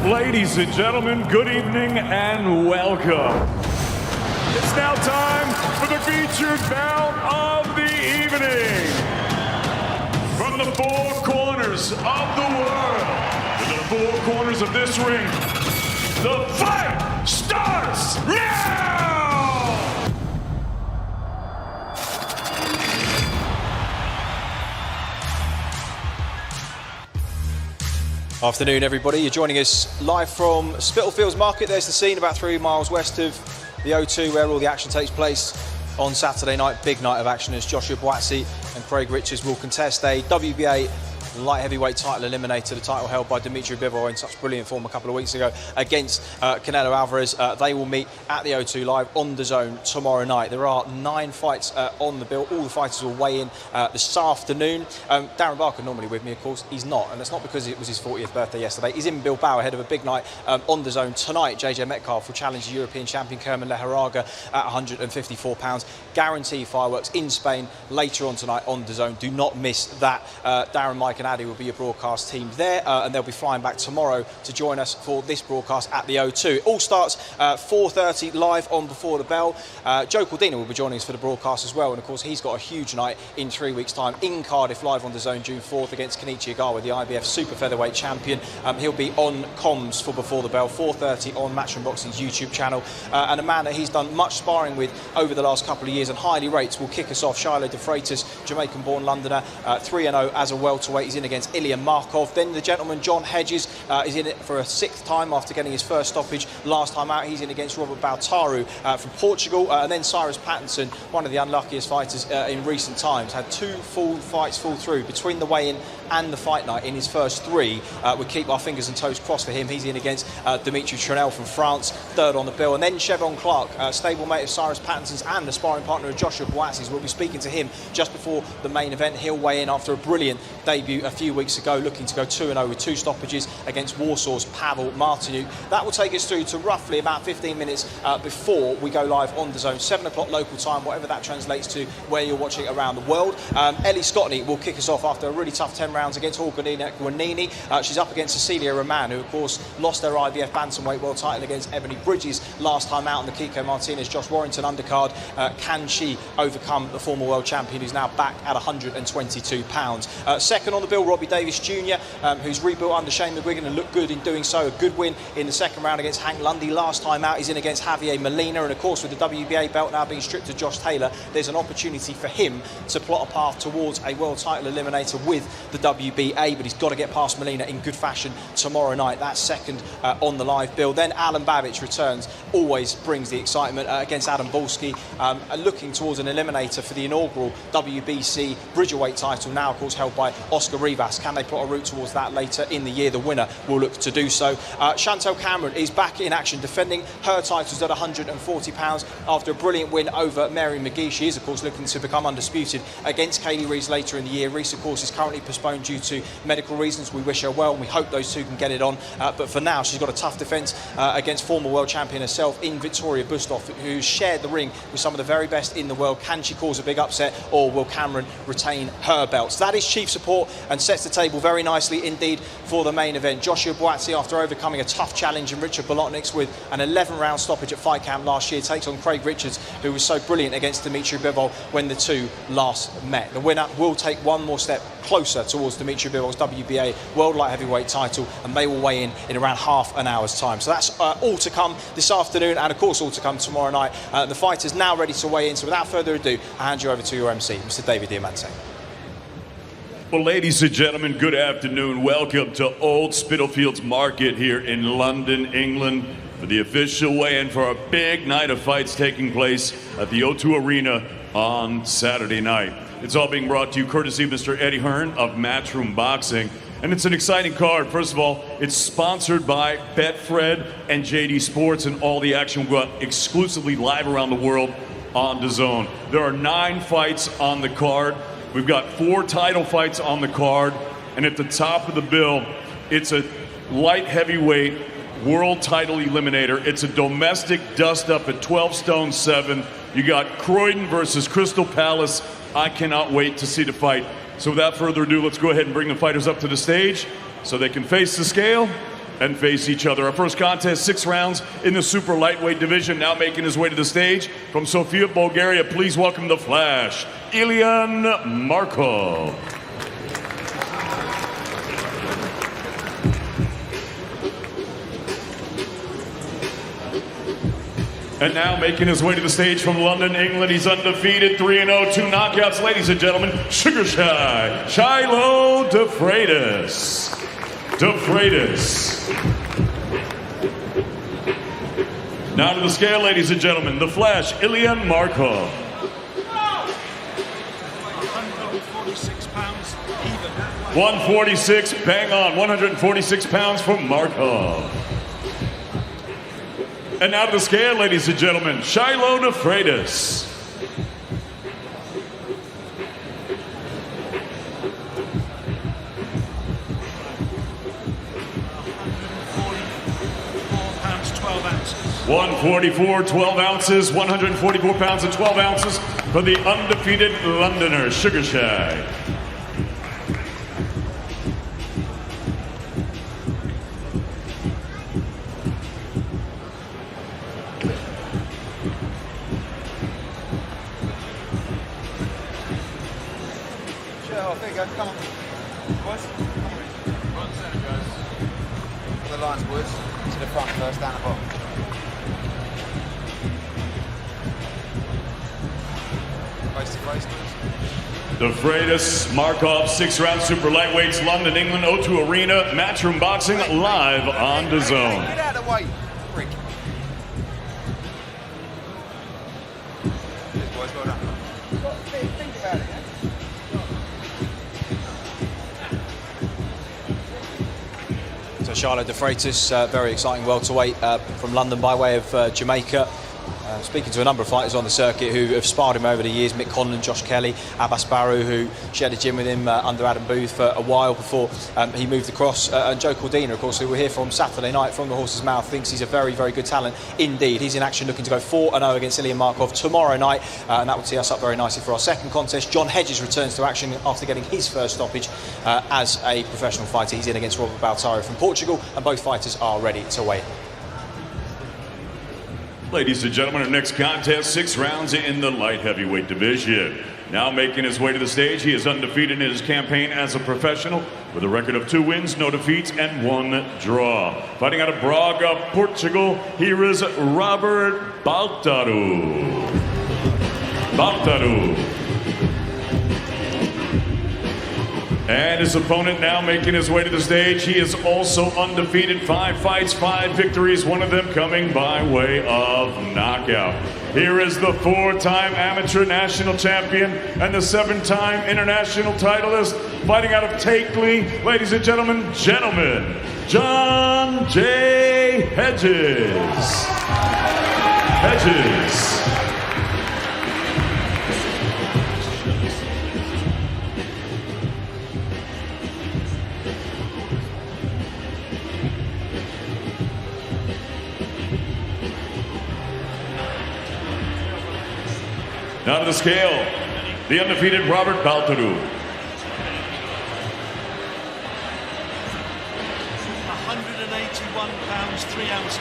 Ladies and gentlemen, good evening and welcome. It's now time for the featured bout of the evening. From the four corners of the world, to the four corners of this ring, the fight starts now! Afternoon, everybody. You're joining us live from Spitalfields Market. There's the scene about 3 miles west of the O2 where all the action takes place on Saturday night. Big night of action as Joshua Buatsi and Craig Richards will contest a WBA light heavyweight title eliminator, the title held by Dimitri Bivol in such brilliant form a couple of weeks ago against Canelo Alvarez. They will meet at the O2 Live on Dazn tomorrow night. There are 9 fights on the bill. All the fighters will weigh in this afternoon. Darren Barker normally with me, of course. He's not, and it's not because it was his 40th birthday yesterday. He's in Bilbao ahead of a big night on Dazn tonight. JJ Metcalf will challenge the European champion Kerman Leharaga at 154 pounds. Guaranteed fireworks in Spain later on tonight on Dazn. Do not miss that. Darren, Mike and Addy will be your broadcast team there, and they'll be flying back tomorrow to join us for this broadcast at the O2. It all starts 4:30 live on Before the Bell. Joe Cordina will be joining us for the broadcast as well, and of course he's got a huge night in 3 weeks' time in Cardiff live on Dazn June 4th against Kenichi Ogawa, the IBF super featherweight champion. He'll be on comms for Before the Bell, 4:30 on Matchroom Boxing's YouTube channel, and a man that he's done much sparring with over the last couple of years and highly rates will kick us off. Shiloh De Freitas, Jamaican-born Londoner, 3-0 as a welterweight. He's in against Ilya Markov. Then the gentleman John Hedges is in it for a 6th time after getting his first stoppage last time out. He's in against Robert Bautaru from Portugal, and then Cyrus Pattinson, one of the unluckiest fighters in recent times, had 2 full fights fall through between the weigh-in and the fight night in his first 3. We keep our fingers and toes crossed for him. He's in against Dimitri Trinel from France, 3rd on the bill, and then Chevron Clark, stablemate of Cyrus Pattinson's and the sparring partner of Joshua Buatsi's. We'll be speaking to him just before the main event. He'll weigh in after a brilliant debut a few weeks ago, looking to go 2-0 with 2 stoppages against Warsaw's Pavel Martiniuk. That will take us through to roughly about 15 minutes before we go live on Dazn, 7 o'clock local time, whatever that translates to where you're watching around the world. Ellie Scottney will kick us off after a really tough 10 rounds against Orgonina Guanini. She's up against Cecilia Roman, who of course lost her IBF bantamweight world title against Ebony Bridges last time out on the Kiko Martinez Josh Warrington undercard. Can she overcome the former world champion who's now back at 122 pounds? Second on the bill, Robbie Davis Jr., who's rebuilt under Shane McGuigan and looked good in doing so. A good win in the 2nd round against Hank Lundy last time out. He's in against Javier Molina, and of course with the WBA belt now being stripped to Josh Taylor, there's an opportunity for him to plot a path towards a world title eliminator with the WBA, but he's got to get past Molina in good fashion tomorrow night. That's 2nd on the live bill. Then Alan Babbage returns, always brings the excitement against Adam Bulski, looking towards an eliminator for the inaugural WBC Bridgerweight title, now of course held by Oscar Rivas. Can they plot a route towards that later in the year? The winner will look to do so. Chantel Cameron is back in action, defending her titles at 140 pounds after a brilliant win over Mary McGee. She is of course looking to become undisputed against Kaylee Reese later in the year. Reese of course is currently postponed due to medical reasons. We wish her well and we hope those two can get it on, but for now she's got a tough defence against former world champion herself in Victoria Bustov, who's shared the ring with some of the very best in the world. Can she cause a big upset, or will Cameron retain her belts? That is chief support and sets the table very nicely indeed for the main event. Joshua Buatsi, after overcoming a tough challenge in Richard Bolotniks with an 11-round stoppage at Fight Camp last year, takes on Craig Richards, who was so brilliant against Dimitri Bivol when the two last met. The winner will take one more step closer towards Dimitri Bivol's WBA World Light Heavyweight title, and they will weigh in around half an hour's time. So that's all to come this afternoon, and of course all to come tomorrow night. The fighters now ready to weigh in, so without further ado, I hand you over to your MC, Mr. David Diamante. Well, ladies and gentlemen, good afternoon. Welcome to Old Spitalfields Market here in London, England, for the official weigh-in for a big night of fights taking place at the O2 Arena on Saturday night. It's all being brought to you courtesy of Mr. Eddie Hearn of Matchroom Boxing. And it's an exciting card. First of all, it's sponsored by Betfred and JD Sports, and all the action will go exclusively live around the world on DAZN. There are 9 fights on the card. We've got 4 title fights on the card, and at the top of the bill, it's a light heavyweight world title eliminator. It's a domestic dust-up at 12 stone 7. You got Croydon versus Crystal Palace. I cannot wait to see the fight. So without further ado, let's go ahead and bring the fighters up to the stage so they can face the scale and face each other. Our first contest, 6 rounds in the super lightweight division. Now making his way to the stage from Sofia, Bulgaria. Please welcome the Flash, Ilian Markov. And now making his way to the stage from London, England, he's undefeated, 3-0, 2 knockouts, ladies and gentlemen, Sugar Shy, Shiloh De Freitas. Now to the scale, ladies and gentlemen, the Flash, Ilian Markov. 146 pounds even. 146, bang on, 146 pounds for Markov. And now to the scale, ladies and gentlemen, Shiloh De Freitas. £144.12. 144, 12 ounces, 144 pounds and 12 ounces for the undefeated Londoner, Sugar Shy. There you go, come on. Boys, come on. Right center, guys. The lines, boys. To the front first, down the bottom. Face to face, boys. De Freitas, Markov, 6-round super lightweights, London, England, O2 Arena, Matchroom Boxing, live on Dazn. Get out of the way, prick. Cheers, boys, well done. Think about it, yeah? So Shiloh De Freitas, very exciting welterweight from London by way of Jamaica. Speaking to a number of fighters on the circuit who have sparred him over the years, Mick Conlon, Josh Kelly, Abbas Barrow, who shared a gym with him under Adam Booth for a while before he moved across. And Joe Cordina, of course, who we're here from Saturday night from the horse's mouth, thinks he's a very, very good talent indeed. He's in action looking to go 4-0 against Ilian Markov tomorrow night, and that would tee us up very nicely for our second contest. John Hedges returns to action after getting his first stoppage as a professional fighter. He's in against Robert Baltaro from Portugal, and both fighters are ready to weigh in. Ladies and gentlemen, our next contest, 6 rounds in the light heavyweight division. Now making his way to the stage, he is undefeated in his campaign as a professional with a record of 2 wins, no defeats, and 1 draw. Fighting out of Braga, Portugal, here is Robert Baltaro. And his opponent now making his way to the stage. He is also undefeated, 5 fights, 5 victories, one of them coming by way of knockout. Here is the 4-time amateur national champion and the 7-time international titleist, fighting out of Takeley, ladies and gentlemen, John J. Hedges. Now to the scale, the undefeated Robert Baltaro. 181 pounds, 3 ounces.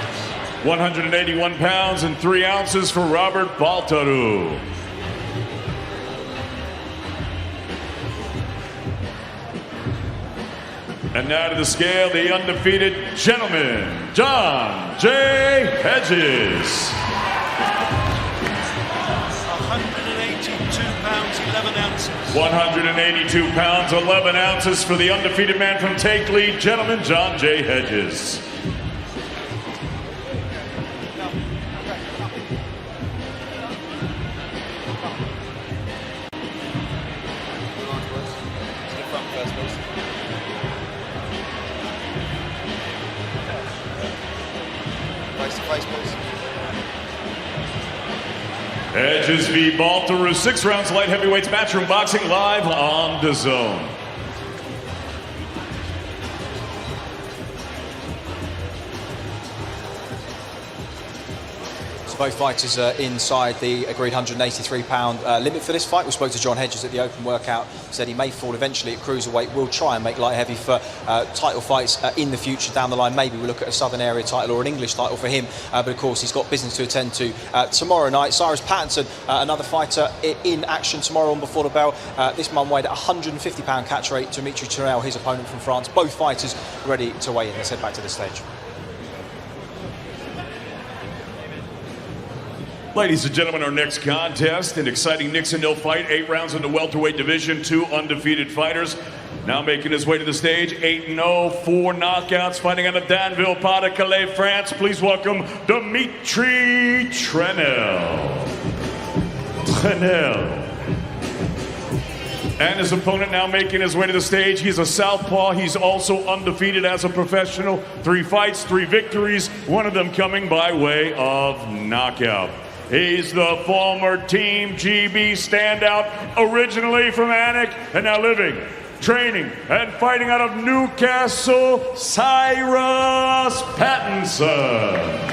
181 pounds and 3 ounces for Robert Baltaro. And now to the scale, the undefeated gentleman, John J. Hedges. 182 pounds, 11 ounces. 182 pounds, 11 ounces for the undefeated man from Takeley, gentleman John J. Hedges. Hedges v. Baltaro, 6 rounds light heavyweights, Matchroom Boxing, live on Dazn. Both fighters are inside the agreed £183 limit for this fight. We spoke to John Hedges at the open workout, said he may fall eventually at cruiserweight. We'll try and make light heavy for title fights in the future down the line. Maybe we'll look at a Southern Area title or an English title for him, but of course he's got business to attend to tomorrow night. Cyrus Pattinson, another fighter in action tomorrow on Before the Bell. This man weighed at £150 catch rate. Dimitri Tournel, his opponent from France. Both fighters ready to weigh in. Let's head back to the stage. Ladies and gentlemen, our next contest, an exciting Nixon-Hill fight, 8 rounds in the welterweight division, 2 undefeated fighters. Now making his way to the stage, 8-0, 4 knockouts, fighting out of Danville, Pas-de-Calais, France. Please welcome Dimitri Tournel. And his opponent now making his way to the stage. He's a southpaw. He's also undefeated as a professional. 3 fights, 3 victories, one of them coming by way of knockout. He's the former Team GB standout, originally from Anik, and now living, training, and fighting out of Newcastle, Cyrus Pattinson.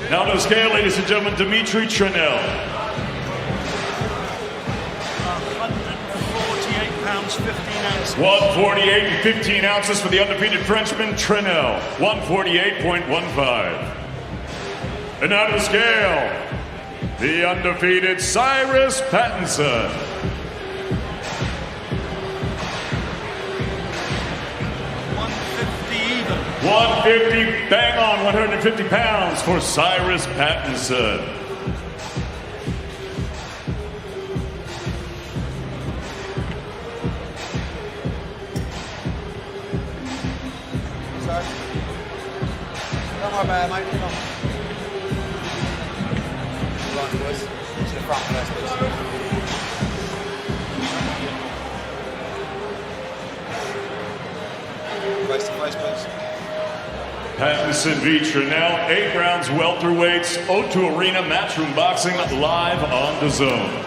Now to the scale, ladies and gentlemen, Dimitri Tournel. 148 pounds, 15 ounces. 148 and 15 ounces for the undefeated Frenchman, Tournel. 148.15. And now to the scale, the undefeated Cyrus Pattinson. 150, bang on, 150 pounds for Cyrus Pattinson. Don't worry about it, mate. Come on. Right, boys. To the front first, please. Face to face, please. Pattinson v. Tournel, 8 rounds welterweights, O2 Arena Matchroom Boxing, live on Dazn.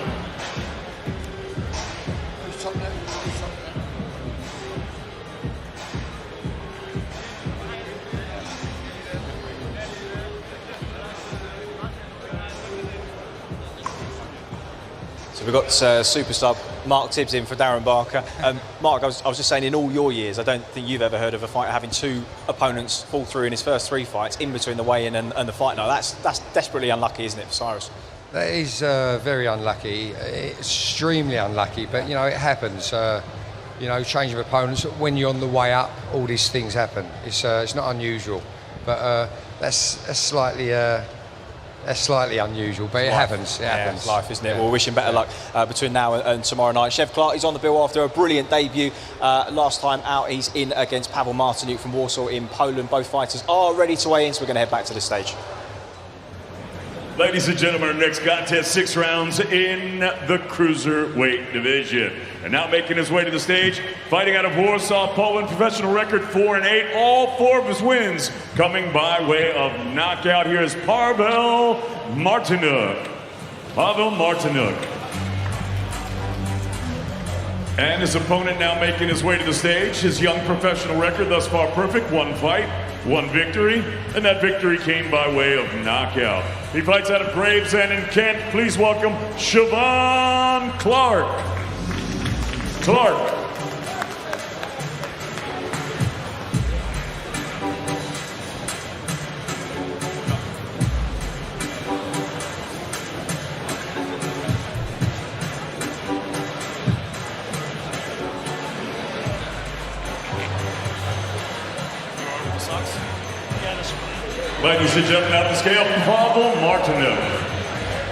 So we've got superstar Mark Tibbs in for Darren Barker. Mark, I was just saying, in all your years, I don't think you've ever heard of a fighter having 2 opponents fall through in his first 3 fights in between the weigh-in and the fight night. That's desperately unlucky, isn't it, for Cyrus? That is very unlucky, extremely unlucky, but you know, it happens. You know, change of opponents, when you're on the way up, all these things happen. It's not unusual, but that's slightly unusual, but it happens. It happens. It's life, isn't it? We'll wish him better luck between now and tomorrow night. Chev Clark, he's on the bill after a brilliant debut. Last time out, he's in against Paweł Martiniuk from Warsaw in Poland. Both fighters are ready to weigh in, so we're going to head back to the stage. Ladies and gentlemen, our next contest, 6 rounds in the Cruiserweight division. And now making his way to the stage, fighting out of Warsaw, Poland, professional record 4-8. All 4 of his wins coming by way of knockout. Here is Paweł Martiniuk. And his opponent now making his way to the stage. His young professional record thus far perfect, 1 fight, 1 victory, and that victory came by way of knockout. He fights out of Gravesend in Kent. Please welcome Siobhan Clark. Ladies and gentlemen, out the scale, Paweł Martiniuk.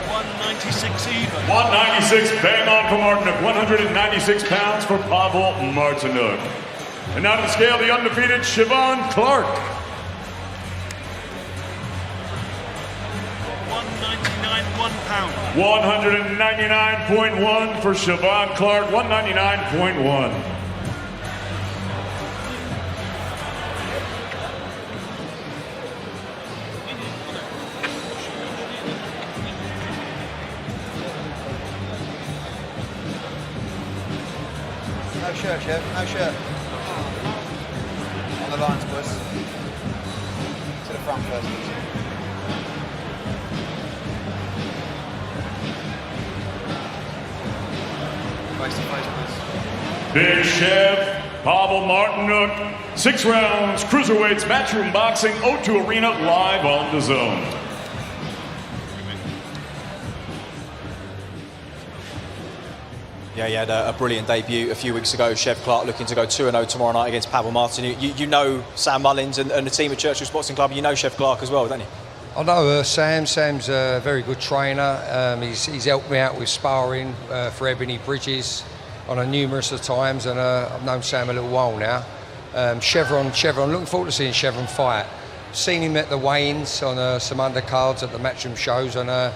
196 even. 196, bang on for Martiniuk. 196 pounds for Paweł Martiniuk. And now to the scale, the undefeated Siobhan Clark. 199, 1 pound. 199.1 for Siobhan Clark. 199.1. shirt, Chef. No shirt. On the lines, boys. To the front first, please. Face to face, please. Big Chef Pavel Martinuk, 6 rounds, Cruiserweights, Matchroom Boxing, O2 Arena, live on Dazn. Yeah, he had a brilliant debut a few weeks ago. Chev Clark looking to go 2-0 tomorrow night against Pavel Martin. You know Sam Mullins and the team at Churchill's Boxing Club. You know Chev Clark as well, don't you? I know Sam. Sam's a very good trainer. He's helped me out with sparring for Ebony Bridges on numerous of times, and I've known Sam a little while now. Chevron, looking forward to seeing Chevron fight. Seen him at the weigh-ins on some undercards at the Matchroom shows, and I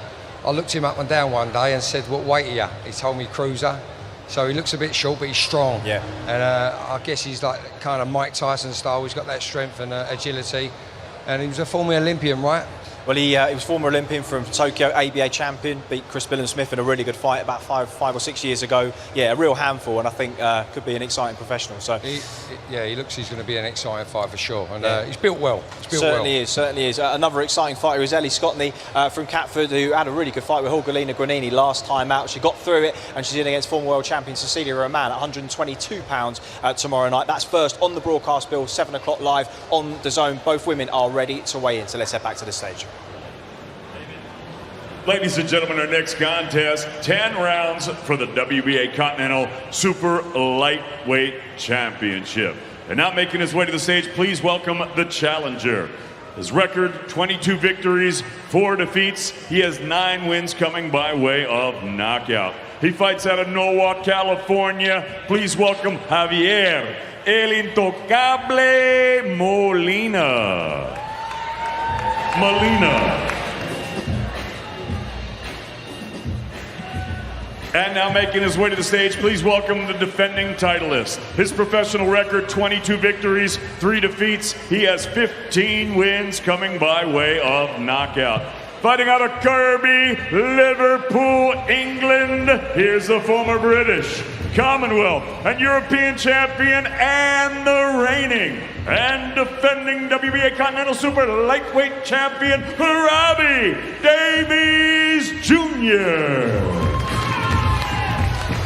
looked him up and down one day and said, "What weight are you?" He told me cruiser. So he looks a bit short, but he's strong. Yeah. And I guess he's like kind of Mike Tyson style. He's got that strength and agility. And he was a former Olympian, right? Well, he was former Olympian from Tokyo, ABA champion, beat Chris Billam-Smith in a really good fight about five or 6 years ago. Yeah, a real handful, and I think could be an exciting professional. So he looks he's going to be an exciting fight for sure. And he's built well. Certainly is. Another exciting fighter is Ellie Scotney from Catford, who had a really good fight with Jorgelina Granini last time out. She got through it, and she's in against former world champion Cecilia Roman at 122 pounds tomorrow night. That's first on the broadcast bill, 7 o'clock live on Dazn. Both women are ready to weigh in, so let's head back to the stage. Ladies and gentlemen, our next contest, 10 rounds for the WBA Continental Super Lightweight Championship. And now making his way to the stage, please welcome the challenger. His record, 22 victories, 4 defeats. He has 9 wins coming by way of knockout. He fights out of Norwalk, California. Please welcome Javier El Intocable Molina. And now making his way to the stage, please welcome the defending titleist. His professional record, 22 victories, 3 defeats. He has 15 wins coming by way of knockout. Fighting out of Kirby, Liverpool, England, here's the former British, Commonwealth, and European champion, and the reigning and defending WBA Continental Super Lightweight champion, Robbie Davies Jr.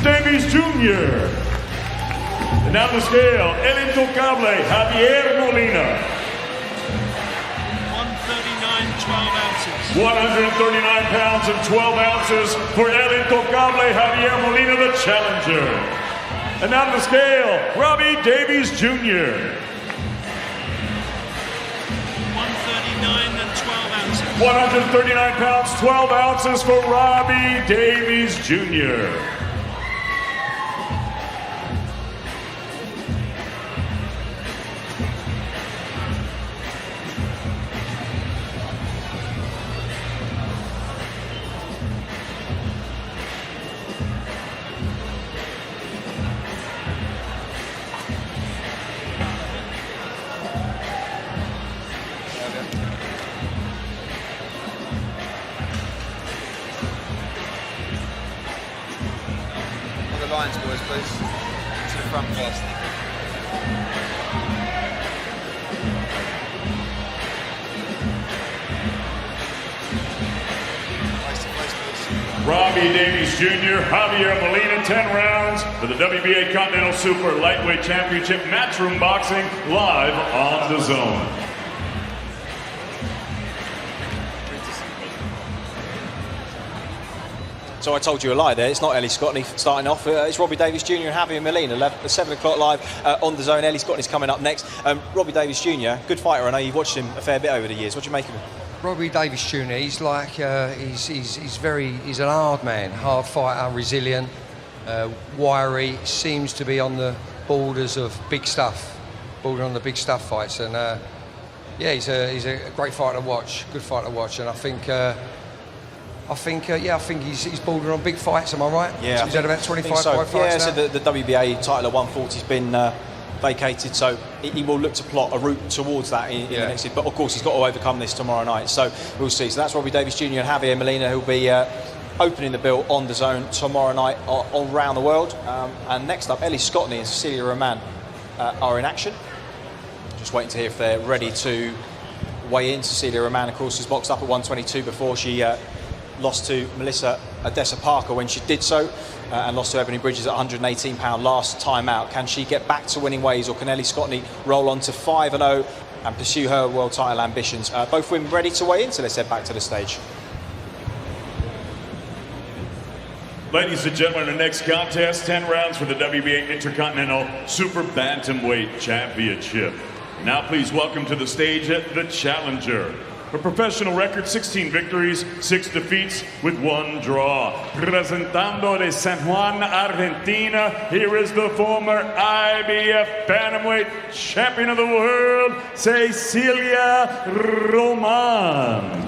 Davies Jr. And now the scale, El Intocable, Javier Molina. 139, 12 ounces. 139 pounds and 12 ounces for El Intocable, Javier Molina, the challenger. And now the scale, Robbie Davies Jr. 139 and 12 ounces. 139 pounds, 12 ounces for Robbie Davies Jr. Lines, boys, please. To the front first. Face to face, please. Robbie Davies Jr., Javier Molina, 10 rounds for the WBA Continental Super Lightweight Championship, Matchroom Boxing, live on Dazn. So I told you a lie there. It's not Ellie Scotney starting off. It's Robbie Davies Jr. and Javier Molina, 7 o'clock live on Dazn. Ellie Scotney's coming up next. Robbie Davies Jr., good fighter. I know you've watched him a fair bit over the years. What do you make of him? Robbie Davies Jr. He's like he's an hard man, hard fighter, resilient, wiry. Seems to be on the borders of big stuff, bordering on the big stuff fights. And yeah, he's a great fighter to watch, good fighter to watch. And I think he's bordering on big fights. Am I right? Yeah, so he's had about 25 so. fights Yeah, now. so the WBA title at 140 has been vacated, so he will look to plot a route towards that in the next year. But of course, he's got to overcome this tomorrow night. So we'll see. So that's Robbie Davies Jr. and Javier Molina, who'll be opening the bill on Dazn tomorrow night all around the world. And next up, Ellie Scotney and Cecilia Roman are in action. Just waiting to hear if they're ready to weigh in. Cecilia Roman, of course, is boxed up at 122 before she lost to Melissa Odessa Parker when she did so, and lost to Ebony Bridges at 118 pound last time out. Can she get back to winning ways, or can Ellie Scotney roll on to 5-0 and pursue her world title ambitions? Both women ready to weigh in, so let's head back to the stage. Ladies and gentlemen, the next contest, 10 rounds for the WBA Intercontinental Super Bantamweight Championship. Now please welcome to the stage the challenger. Her professional record, 16 victories, 6 defeats with 1 draw. Presentando de San Juan, Argentina, here is the former IBF Bantamweight Champion of the World, Cecilia Roman.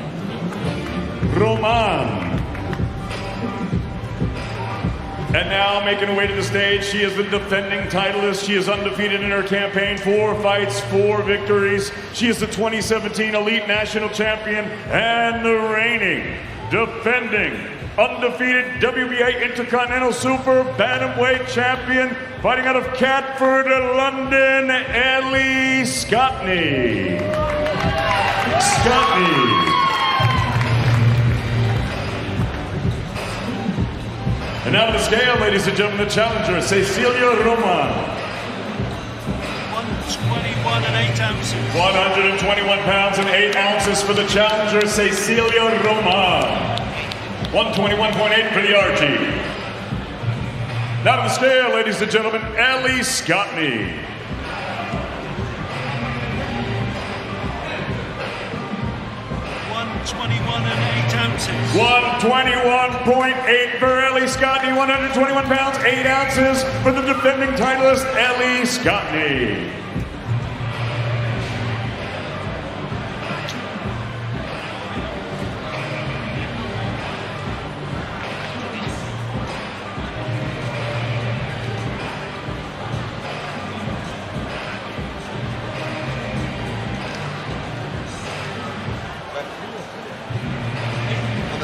And now making her way to the stage, she is the defending titleist. She is undefeated in her campaign, 4 fights, 4 victories. She is the 2017 Elite National Champion and the reigning, defending, undefeated WBA Intercontinental Super Bantamweight Champion, fighting out of Catford, London, Ellie Scotney. And now to the scale, ladies and gentlemen, the challenger, Cecilia Roman. 121 and 8 ounces. 121 pounds and 8 ounces for the challenger, Cecilia Roman. 121.8 for the RG. Now to the scale, ladies and gentlemen, Ellie Scotney. 121 and 8 ounces. 121.8 for Ellie Scotney, 121 pounds, 8 ounces for the defending titleist, Ellie Scotney.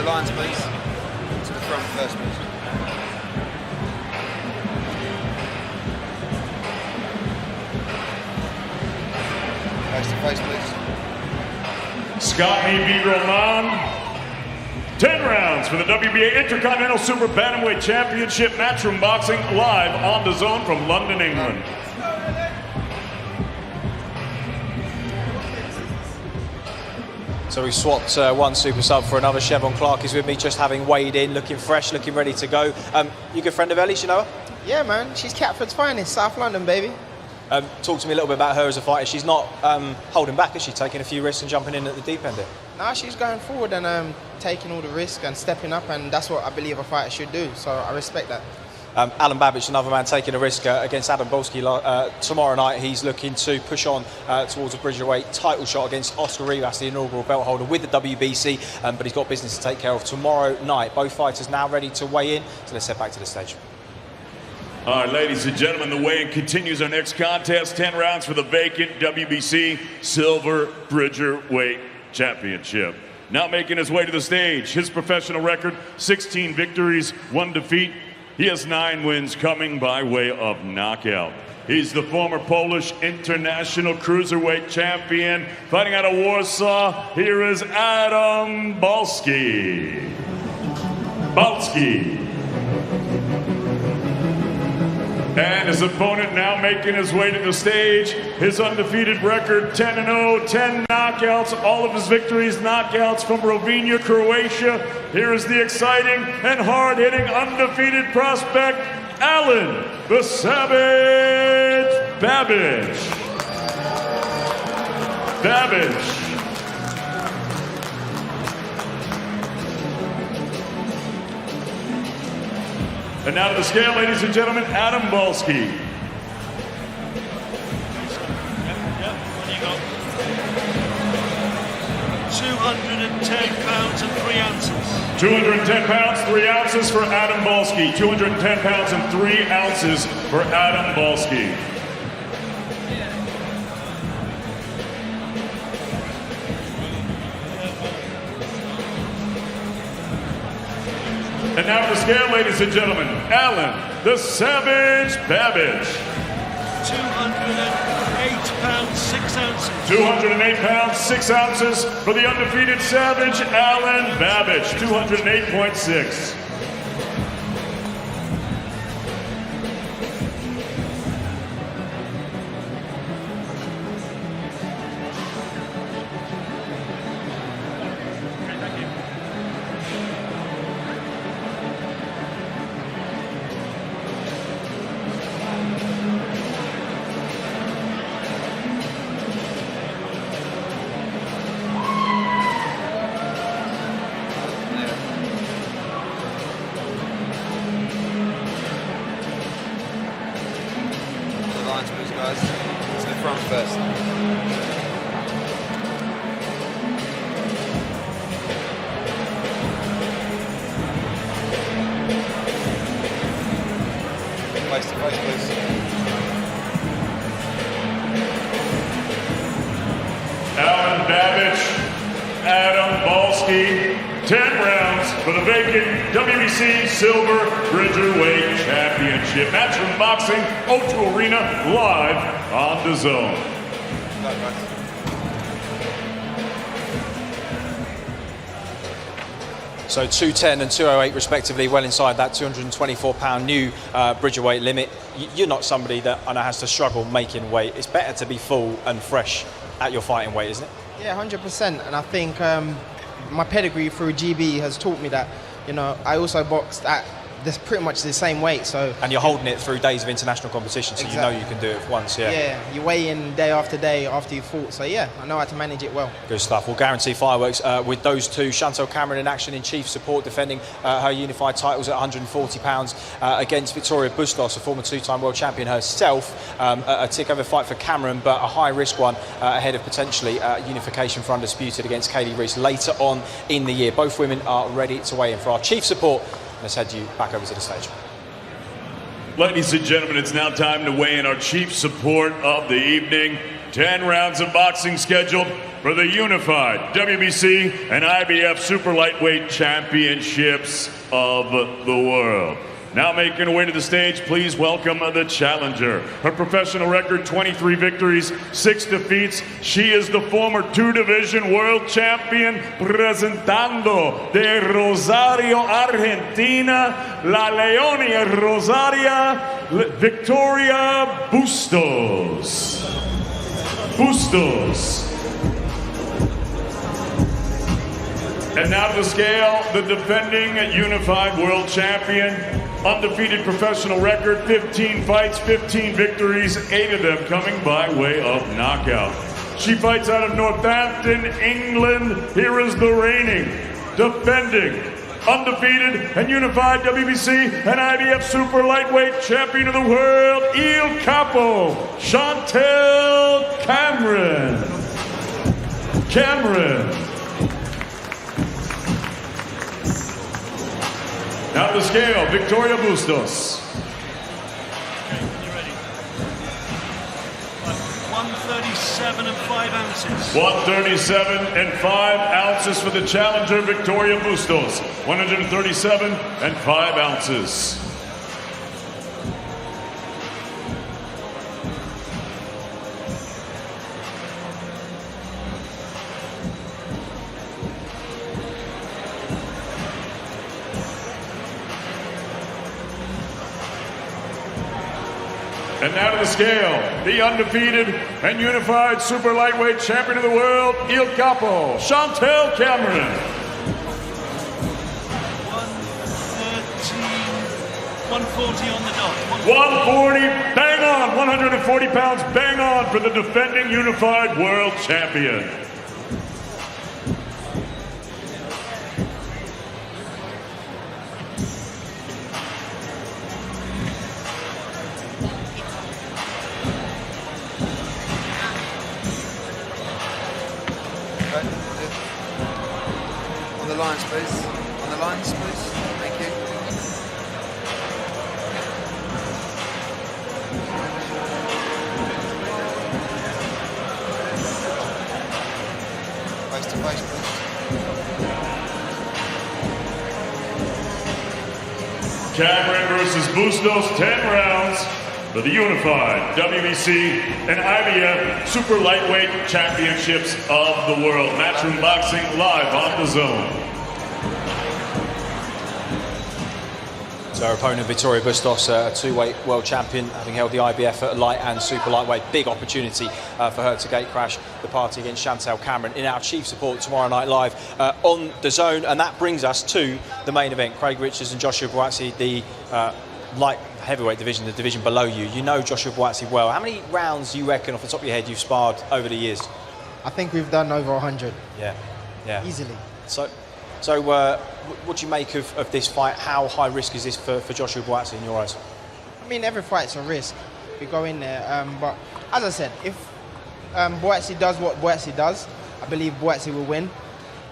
Lines, please. To the front first, please. Face to face, please. Scotney v. Roman. 10 rounds for the WBA Intercontinental Super Bantamweight Championship Matchroom Boxing, live on Dazn from London, England. So we swapped one super sub for another. Chevron Clark is with me, just having weighed in, looking fresh, looking ready to go. You a good friend of Ellie's, you know her? Yeah, man. She's Catford's finest, South London, baby. Talk to me a little bit about her as a fighter. She's not holding back, is she? Taking a few risks and jumping in at the deep end here? No, she's going forward and taking all the risk and stepping up, and that's what I believe a fighter should do. So I respect that. Alan Babbage, another man taking a risk against Adam Bolski tomorrow night. He's looking to push on towards a Bridgerweight title shot against Oscar Rivas, the inaugural belt holder with the WBC, but he's got business to take care of tomorrow night. Both fighters now ready to weigh in, so let's head back to the stage. All right, ladies and gentlemen, the weigh-in continues. Our next contest, 10 rounds for the vacant WBC Silver Bridgerweight Championship. Now making his way to the stage, his professional record, 16 victories, 1 defeat. He has 9 wins coming by way of knockout. He's the former Polish International Cruiserweight Champion, fighting out of Warsaw. Here is Adam Balski. And his opponent now making his way to the stage. His undefeated record, 10-0, 10 knockouts. All of his victories, knockouts from Rovinja, Croatia. Here is the exciting and hard-hitting undefeated prospect, Alan the Savage Babbage. And now to the scale, ladies and gentlemen, Adam Balski. What do you got? 210 pounds and 3 ounces. 210 pounds, 3 ounces for Adam Balski. 210 pounds and 3 ounces for Adam Balski. And now for scale, ladies and gentlemen, Alan the Savage Babbage. 208 pounds, 6 ounces. 208 pounds, 6 ounces for the undefeated Savage, Alan Babbage, 208.6. Alan Babbage, Adam Balski, 10 rounds for the vacant WBC Silver Bridgerweight Championship. Match from Boxing, O2 Arena, live on Dazn. So 210 and 208 respectively, well inside that 224-pound new Bridgerweight limit. You're not somebody that I know has to struggle making weight. It's better to be full and fresh at your fighting weight, isn't it? Yeah, 100%. And I think my pedigree through GB has taught me that, you know, I also boxed at this pretty much the same weight. So and you're holding it through days of international competition, so exactly. You know you can do it once. Yeah, you weigh in day after you fought. So yeah, I know how to manage it well. Good stuff. We'll guarantee fireworks with those two. Chantel Cameron in action in chief support, defending her unified titles at 140 pounds against Victoria Bustos, a former two-time world champion herself. A tick-over fight for Cameron, but a high-risk one ahead of potentially unification for undisputed against Kaylee Reese later on in the year. Both women are ready to weigh in for our chief support. Let's head you back over to the stage. Ladies and gentlemen, it's now time to weigh in our chief support of the evening. 10 rounds of boxing scheduled for the unified WBC and IBF Super Lightweight Championships of the world. Now making her way to the stage, please welcome the challenger. Her professional record, 23 victories, 6 defeats. She is the former 2-division world champion, presentando de Rosario, Argentina, la Leonia Rosaria, Victoria Bustos. And now to the scale, the defending unified world champion, undefeated professional record, 15 fights, 15 victories, 8 of them coming by way of knockout. She fights out of Northampton, England. Here is the reigning, defending, undefeated and unified WBC and IBF Super Lightweight Champion of the World, Il Capo, Chantel Cameron. Now to the scale, Victoria Bustos. Okay, you ready? 137 and 5 ounces. 137 and 5 ounces for the challenger, Victoria Bustos. 137 and 5 ounces. And now to the scale, the undefeated and unified super lightweight champion of the world, Il Capo, Chantel Cameron. 140 on the dot. 140, bang on, 140 pounds, bang on for the defending unified world champion. On the lines, please. On the lines, please. Thank you. Face to face, please. Cameron versus Bustos, 10 rounds for the unified WBC and IBF Super Lightweight Championships of the World. Matchroom Boxing live on Dazn. So our opponent, Victoria Bustos, a two-weight world champion, having held the IBF at light and super lightweight. Big opportunity for her to gatecrash the party against Chantel Cameron in our chief support tomorrow night live on Dazn. And that brings us to the main event. Craig Richards and Joshua Buatsi, the light heavyweight division, the division below you. You know Joshua Buatsi well. How many rounds do you reckon, off the top of your head, you've sparred over the years? I think we've done over 100. Yeah. Easily. So what do you make of this fight? How high risk is this for Joshua Buatsi in your eyes? I mean, every fight's a risk. We go in there, but as I said, if Buatsi does what Buatsi does, I believe Buatsi will win.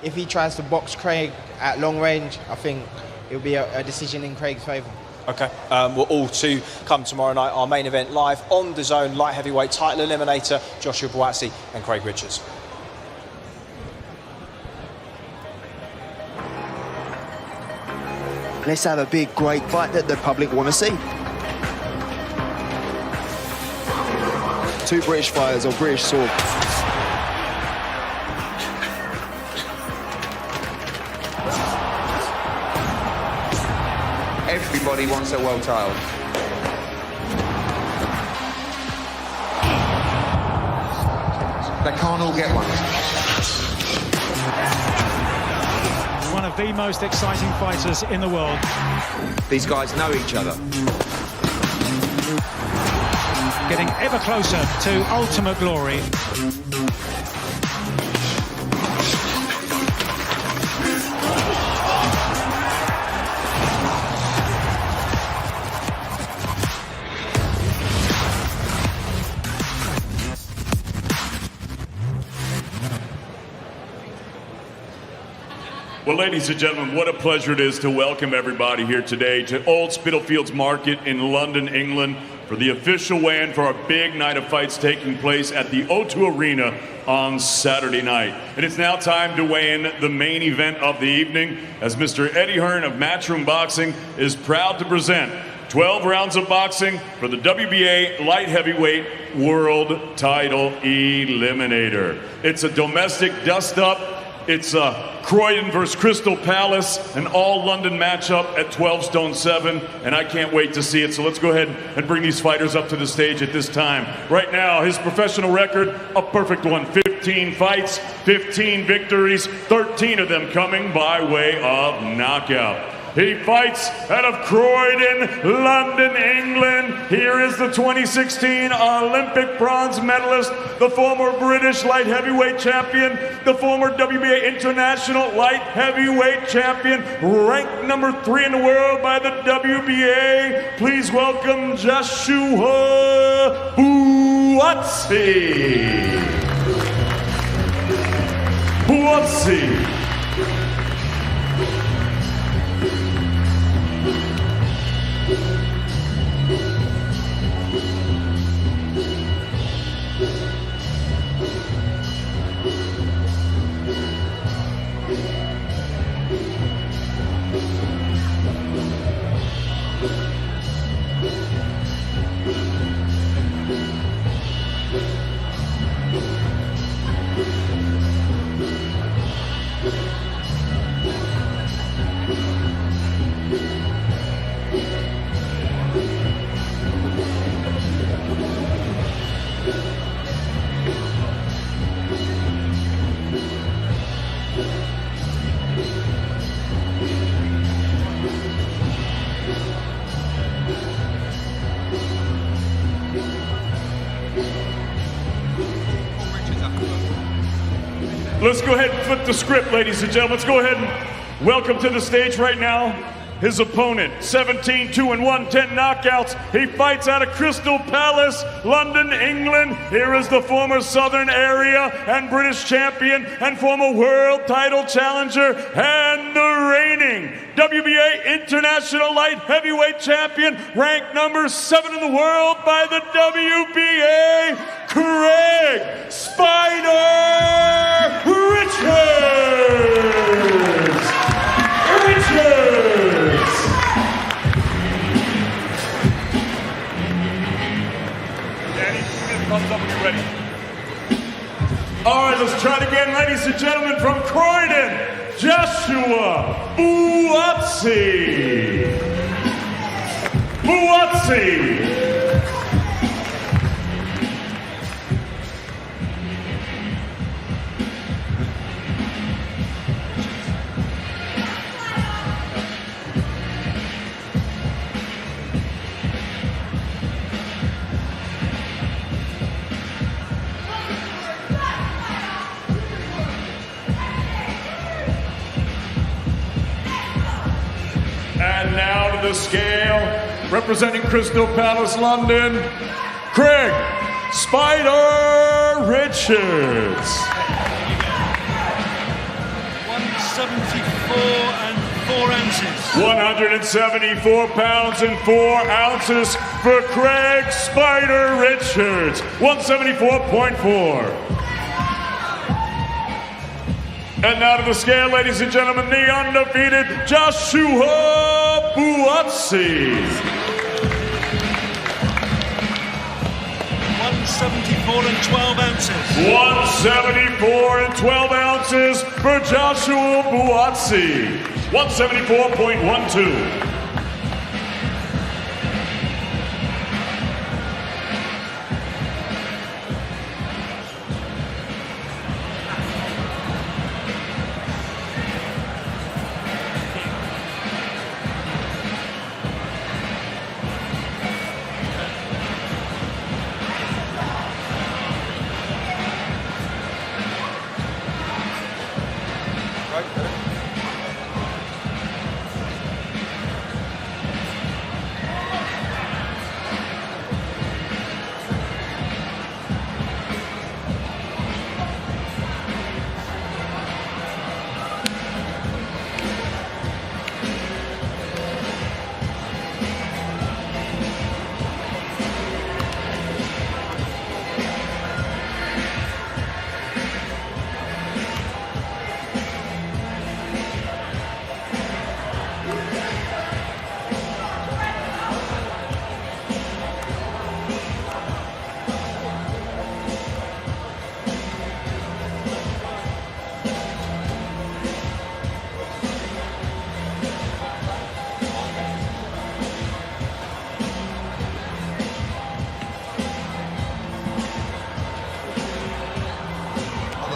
If he tries to box Craig at long range, I think it'll be a decision in Craig's favour. Okay, we're all to come tomorrow night. Our main event live on Dazn, light heavyweight title eliminator, Joshua Buatsi and Craig Richards. Let's have a big, great fight that the public want to see. Two British fighters on British sword. Everybody wants a world title. They can't all get one. One of the most exciting fighters in the world. These guys know each other. Getting ever closer to ultimate glory. Well, ladies and gentlemen, what a pleasure it is to welcome everybody here today to Old Spitalfields Market in London, England, for the official weigh-in for our big night of fights taking place at the O2 Arena on Saturday night. And it's now time to weigh in the main event of the evening, as Mr. Eddie Hearn of Matchroom Boxing is proud to present 12 rounds of boxing for the WBA light heavyweight world title eliminator. It's a domestic dust-up. It's Croydon versus Crystal Palace, an all-London matchup at 12 stone 7, and I can't wait to see it. So let's go ahead and bring these fighters up to the stage at this time. Right now, his professional record, a perfect one. 15 fights, 15 victories, 13 of them coming by way of knockout. He fights out of Croydon, London, England. Here is the 2016 Olympic bronze medalist, the former British light heavyweight champion, the former WBA international light heavyweight champion, ranked number 3 in the world by the WBA. Please welcome Joshua Buatsi. Buatsi. Let's go ahead and flip the script, ladies and gentlemen. Let's go ahead and welcome to the stage right now his opponent, 17-2-1, 10 knockouts. He fights out of Crystal Palace, London, England. Here is the former Southern Area and British champion and former world title challenger and the reigning WBA International Light Heavyweight Champion, ranked number 7 in the world by the WBA, Craig Spider Richards. gentlemen, from Croydon, Joshua Buatsi. Buatsi. And now to the scale, representing Crystal Palace, London, Craig Spider Richards. 174 and 4 ounces. 174 pounds and 4 ounces for Craig Spider Richards. 174.4. And now to the scale, ladies and gentlemen, the undefeated Joshua Buatsi. 174 and 12 ounces. 174 and 12 ounces for Joshua Buatsi. 174.12.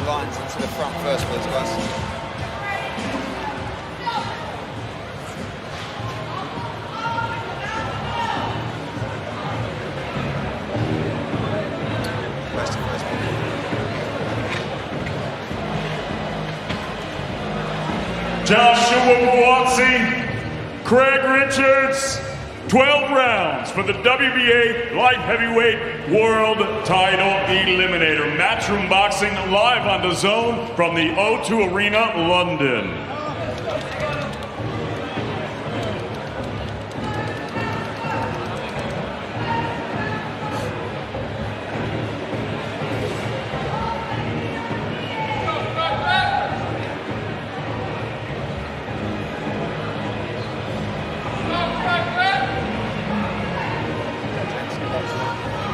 Lines into the front first, please, guys. Joshua Buatsi, Craig Richards, 12 rounds for the WBA Light Heavyweight World Title Eliminator. Matchroom Boxing live on Dazn from the O2 Arena, London.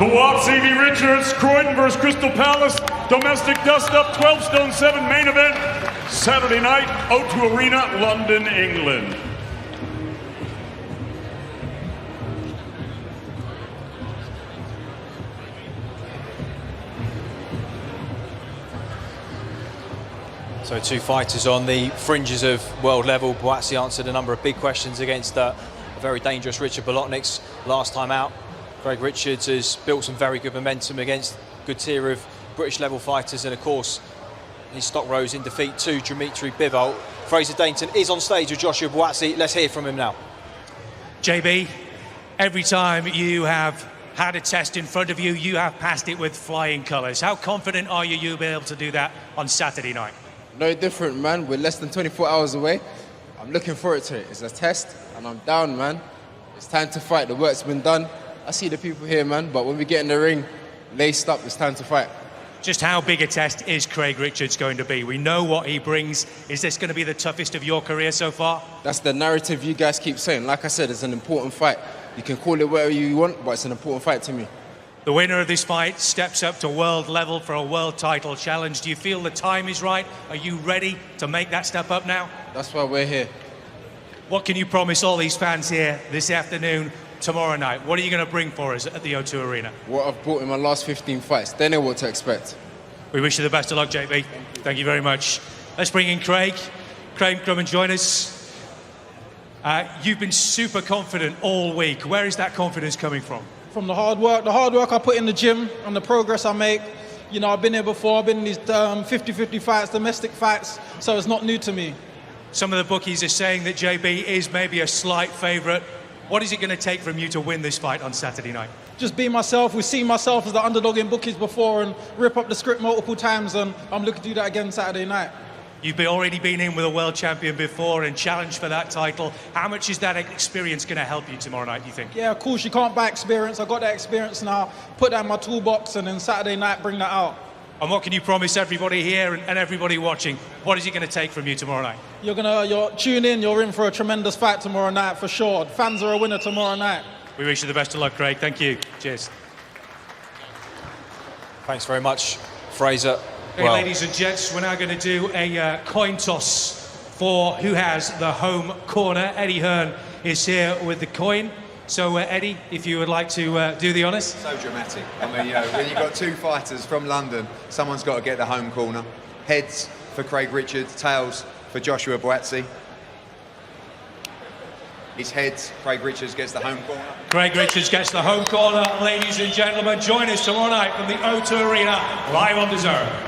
Buatsi v. Richards, Croydon vs. Crystal Palace, domestic dust-up, 12 stone 7 main event, Saturday night, O2 Arena, London, England. So two fighters on the fringes of world level. Buatsi answered a number of big questions against a very dangerous Richard Bolotniks last time out. Craig Richards has built some very good momentum against a good tier of British level fighters, and of course his stock rose in defeat to Dimitri Bivol. Fraser Dainton is on stage with Joshua Buatsi. Let's hear from him now. JB, every time you have had a test in front of you, you have passed it with flying colours. How confident are you you'll be able to do that on Saturday night? No different, man. We're less than 24 hours away. I'm looking forward to it. It's a test and I'm down, man. It's time to fight. The work's been done. I see the people here, man, but when we get in the ring, laced up, it's time to fight. Just how big a test is Craig Richards going to be? We know what he brings. Is this going to be the toughest of your career so far? That's the narrative you guys keep saying. Like I said, it's an important fight. You can call it whatever you want, but it's an important fight to me. The winner of this fight steps up to world level for a world title challenge. Do you feel the time is right? Are you ready to make that step up now? That's why we're here. What can you promise all these fans here this afternoon, tomorrow night? What are you going to bring for us at the O2 Arena? What I've brought in my last 15 fights, they know what to expect. We wish you the best of luck, JB. Thank you very much. Let's bring in Craig. Craig, come and join us. You've been super confident all week. Where is that confidence coming from? From the hard work I put in the gym and the progress I make. You know, I've been here before. I've been in these 50-50 fights, domestic fights, so it's not new to me. Some of the bookies are saying that JB is maybe a slight favourite. What is it going to take from you to win this fight on Saturday night? Just be myself. We've seen myself as the underdog in bookies before and rip up the script multiple times, and I'm looking to do that again Saturday night. You've already been in with a world champion before and challenged for that title. How much is that experience going to help you tomorrow night, do you think? Yeah, of course, you can't buy experience. I've got that experience now. Put that in my toolbox, and then Saturday night, bring that out. And what can you promise everybody here and everybody watching? What is it going to take from you tomorrow night? You're tune in. You're in for a tremendous fight tomorrow night for sure. Fans are a winner tomorrow night. We wish you the best of luck, Craig. Thank you. Cheers. Thanks very much, Fraser. Okay, ladies and gents, we're now going to do a coin toss for who has the home corner. Eddie Hearn is here with the coin. So, Eddie, if you would like to do the honours. So dramatic. I mean, you know, when you've got two fighters from London, someone's got to get the home corner. Heads for Craig Richards, tails for Joshua Buatsi. It's heads. Craig Richards gets the home corner. Craig Richards gets the home corner. Ladies and gentlemen, join us tomorrow night from the O2 Arena, live on Dazn.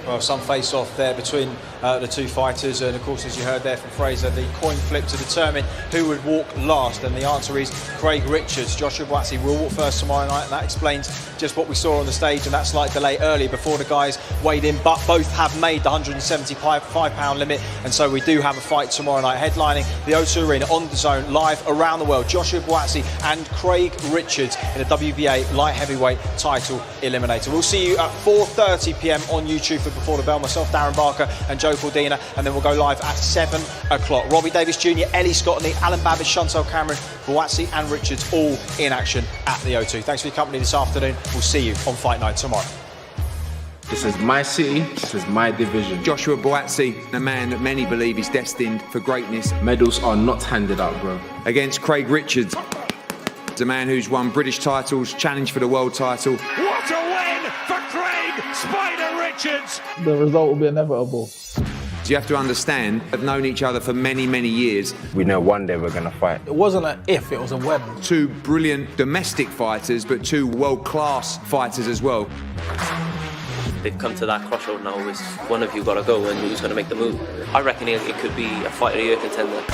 Well, some face-off there between the two fighters, and of course, as you heard there from Fraser, the coin flip to determine who would walk last, and the answer is Craig Richards. Joshua Buatsi will walk first tomorrow night, and that explains just what we saw on the stage and that slight delay earlier before the guys weighed in, but both have made the 175-pound limit, and so we do have a fight tomorrow night, headlining the O2 Arena on Dazn, live around the world. Joshua Buatsi and Craig Richards in a WBA light heavyweight title eliminator. We'll see you at 4:30 p.m. on YouTube for Before the Bell. Myself, Darren Barker and Joe Cordina, and then we'll go live at 7 o'clock. Robbie Davis Jr., Ellie Scott and Alan Babbage, Chantal Cameron, Buatsi and Richards all in action at the O2. Thanks for your company this afternoon. We'll see you on Fight Night tomorrow. This is my city, this is my division. Joshua Buatsi, a man that many believe is destined for greatness. Medals are not handed out, bro. Against Craig Richards, a man who's won British titles, challenged for the world title. What a win for Craig Spider Richards! The result will be inevitable. You have to understand, they've known each other for many, many years. We know one day we're going to fight. It wasn't an if, it was a when. Two brilliant domestic fighters, but two world-class fighters as well. They've come to that crossroad now. It's one of you got to go, and who's going to make the move? I reckon it could be a fight of the year contender.